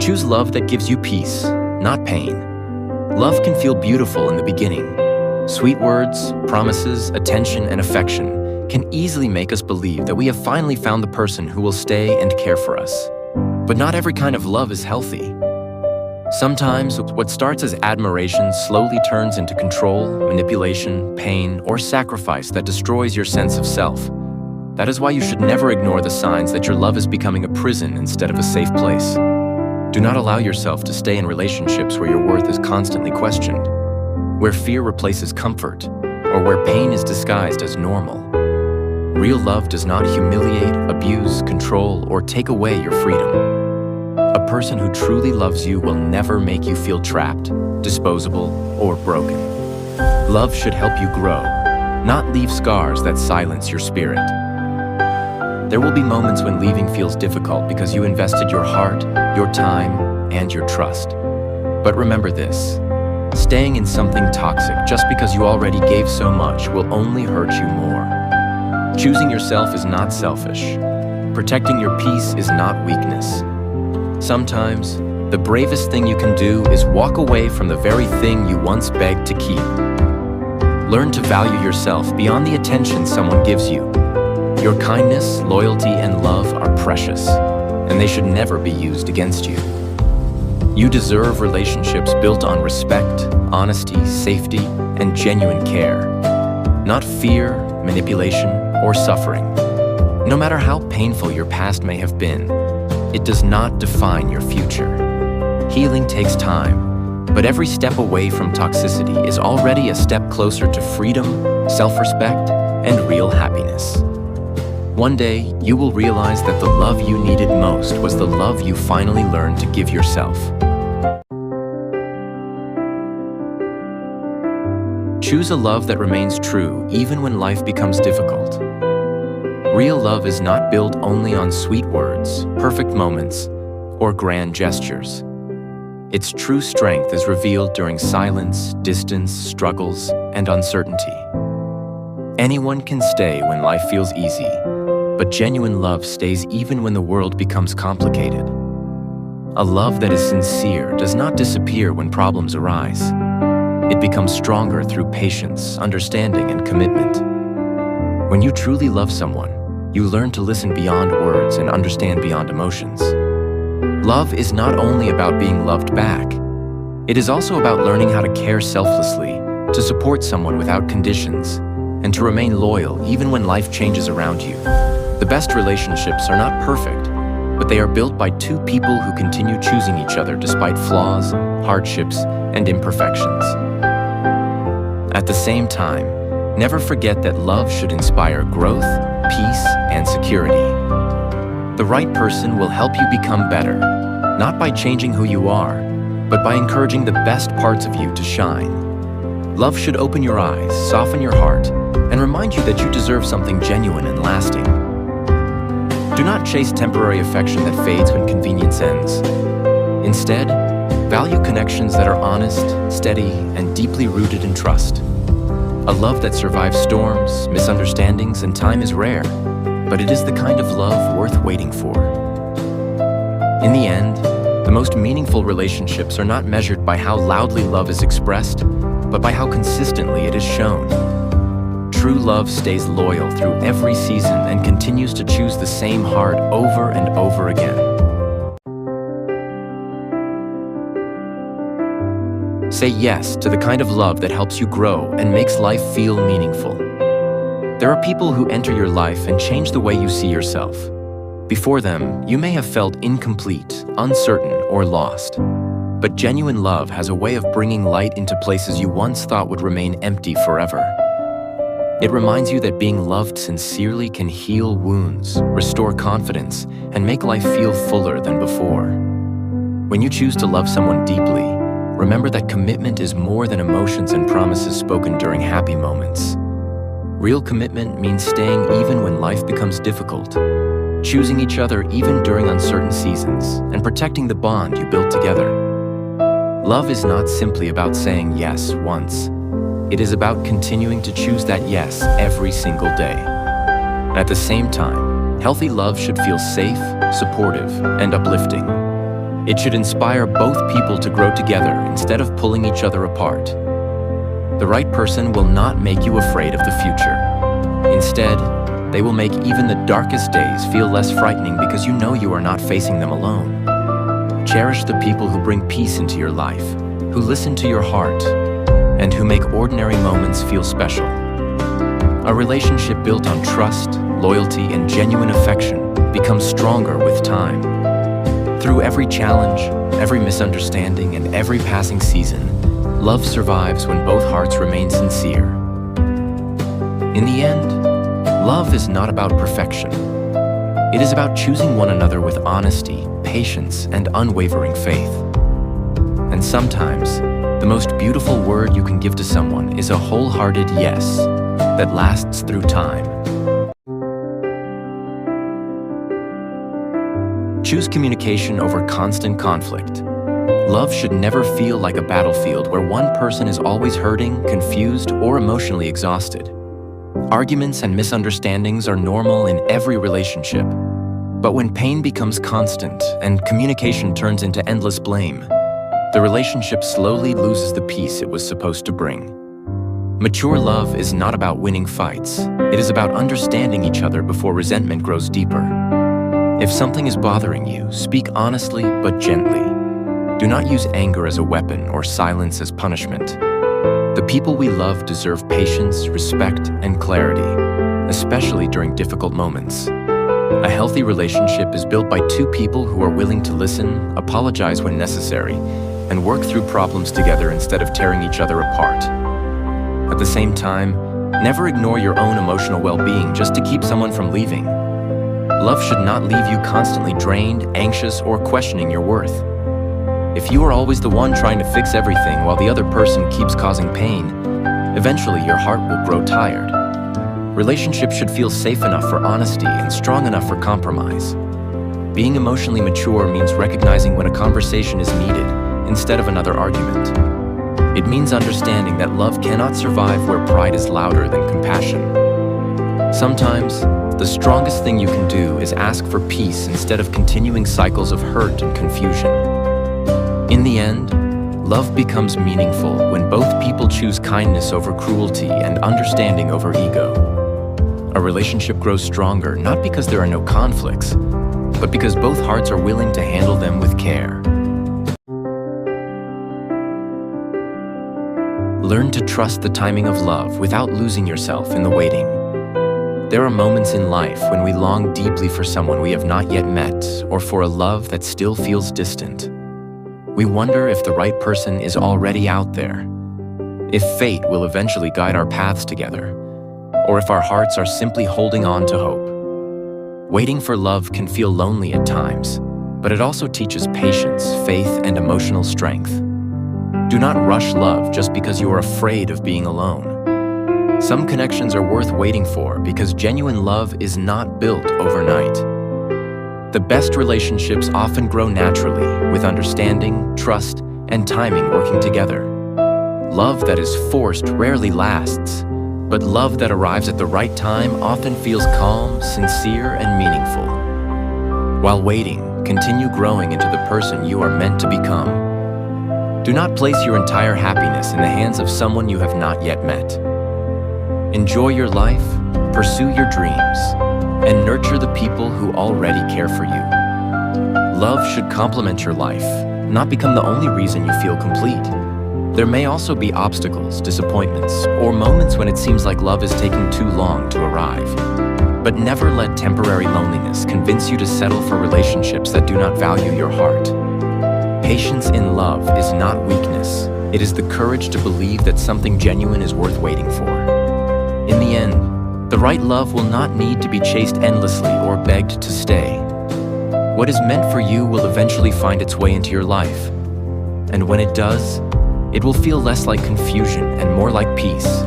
Choose love that gives you peace, not pain. Love can feel beautiful in the beginning. Sweet words, promises, attention, and affection can easily make us believe that we have finally found the person who will stay and care for us. But not every kind of love is healthy. Sometimes, what starts as admiration slowly turns into control, manipulation, pain, or sacrifice that destroys your sense of self. That is why you should never ignore the signs that your love is becoming a prison instead of a safe place. Do not allow yourself to stay in relationships where your worth is constantly questioned, where fear replaces comfort, or where pain is disguised as normal. Real love does not humiliate, abuse, control, or take away your freedom. A person who truly loves you will never make you feel trapped, disposable, or broken. Love should help you grow, not leave scars that silence your spirit. There will be moments when leaving feels difficult because you invested your heart, your time, and your trust. But remember this: staying in something toxic just because you already gave so much will only hurt you more. Choosing yourself is not selfish. Protecting your peace is not weakness. Sometimes, the bravest thing you can do is walk away from the very thing you once begged to keep. Learn to value yourself beyond the attention someone gives you. Your kindness, loyalty, and love are precious, and they should never be used against you. You deserve relationships built on respect, honesty, safety, and genuine care, not fear, manipulation, or suffering. No matter how painful your past may have been, it does not define your future. Healing takes time, but every step away from toxicity is already a step closer to freedom, self-respect, and real happiness. One day, you will realize that the love you needed most was the love you finally learned to give yourself. Choose a love that remains true even when life becomes difficult. Real love is not built only on sweet words, perfect moments, or grand gestures. Its true strength is revealed during silence, distance, struggles, and uncertainty. Anyone can stay when life feels easy, but genuine love stays even when the world becomes complicated. A love that is sincere does not disappear when problems arise. It becomes stronger through patience, understanding, and commitment. When you truly love someone, you learn to listen beyond words and understand beyond emotions. Love is not only about being loved back. It is also about learning how to care selflessly, to support someone without conditions, and to remain loyal even when life changes around you. The best relationships are not perfect, but they are built by two people who continue choosing each other despite flaws, hardships, and imperfections. At the same time, never forget that love should inspire growth, peace, and security. The right person will help you become better, not by changing who you are, but by encouraging the best parts of you to shine. Love should open your eyes, soften your heart, and remind you that you deserve something genuine and lasting. Do not chase temporary affection that fades when convenience ends. Instead, value connections that are honest, steady, and deeply rooted in trust. A love that survives storms, misunderstandings, and time is rare, but it is the kind of love worth waiting for. In the end, the most meaningful relationships are not measured by how loudly love is expressed, but by how consistently it is shown. True love stays loyal through every season and continues to choose the same heart over and over again. Say yes to the kind of love that helps you grow and makes life feel meaningful. There are people who enter your life and change the way you see yourself. Before them, you may have felt incomplete, uncertain, or lost. But genuine love has a way of bringing light into places you once thought would remain empty forever. It reminds you that being loved sincerely can heal wounds, restore confidence, and make life feel fuller than before. When you choose to love someone deeply, remember that commitment is more than emotions and promises spoken during happy moments. Real commitment means staying even when life becomes difficult, choosing each other even during uncertain seasons, and protecting the bond you built together. Love is not simply about saying yes once. It is about continuing to choose that yes every single day. At the same time, Healthy love should feel safe, supportive, and uplifting. It should inspire both people to grow together instead of pulling each other apart. The right person will not make you afraid of the future. Instead, they will make even the darkest days feel less frightening because you know you are not facing them alone. Cherish the people who bring peace into your life, who listen to your heart, and who make ordinary moments feel special. A relationship built on trust, loyalty, and genuine affection becomes stronger with time. Through every challenge, every misunderstanding, and every passing season, love survives when both hearts remain sincere. In the end, love is not about perfection. It is about choosing one another with honesty, patience, and unwavering faith. And sometimes, the most beautiful word you can give to someone is a wholehearted yes that lasts through time. Choose communication over constant conflict. Love should never feel like a battlefield where one person is always hurting, confused, or emotionally exhausted. Arguments and misunderstandings are normal in every relationship. But when pain becomes constant and communication turns into endless blame, the relationship slowly loses the peace it was supposed to bring. Mature love is not about winning fights. It is about understanding each other before resentment grows deeper. If something is bothering you, speak honestly but gently. Do not use anger as a weapon or silence as punishment. The people we love deserve patience, respect, and clarity, especially during difficult moments. A healthy relationship is built by two people who are willing to listen, apologize when necessary, and work through problems together instead of tearing each other apart. At the same time, never ignore your own emotional well-being just to keep someone from leaving. Love should not leave you constantly drained, anxious, or questioning your worth. If you are always the one trying to fix everything while the other person keeps causing pain, eventually your heart will grow tired. Relationships should feel safe enough for honesty and strong enough for compromise. Being emotionally mature means recognizing when a conversation is needed instead of another argument. It means understanding that love cannot survive where pride is louder than compassion. Sometimes, the strongest thing you can do is ask for peace instead of continuing cycles of hurt and confusion. In the end, love becomes meaningful when both people choose kindness over cruelty and understanding over ego. A relationship grows stronger not because there are no conflicts, but because both hearts are willing to handle them with care. Learn to trust the timing of love without losing yourself in the waiting. There are moments in life when we long deeply for someone we have not yet met or for a love that still feels distant. We wonder if the right person is already out there, if fate will eventually guide our paths together, or if our hearts are simply holding on to hope. Waiting for love can feel lonely at times, but it also teaches patience, faith, and emotional strength. Do not rush love just because you are afraid of being alone. Some connections are worth waiting for because genuine love is not built overnight. The best relationships often grow naturally with understanding, trust, and timing working together. Love that is forced rarely lasts, but love that arrives at the right time often feels calm, sincere, and meaningful. While waiting, continue growing into the person you are meant to become. Do not place your entire happiness in the hands of someone you have not yet met. Enjoy your life, pursue your dreams, and nurture the people who already care for you. Love should complement your life, not become the only reason you feel complete. There may also be obstacles, disappointments, or moments when it seems like love is taking too long to arrive. But never let temporary loneliness convince you to settle for relationships that do not value your heart. Patience in love is not weakness. It is the courage to believe that something genuine is worth waiting for. In the end, the right love will not need to be chased endlessly or begged to stay. What is meant for you will eventually find its way into your life. And when it does, it will feel less like confusion and more like peace.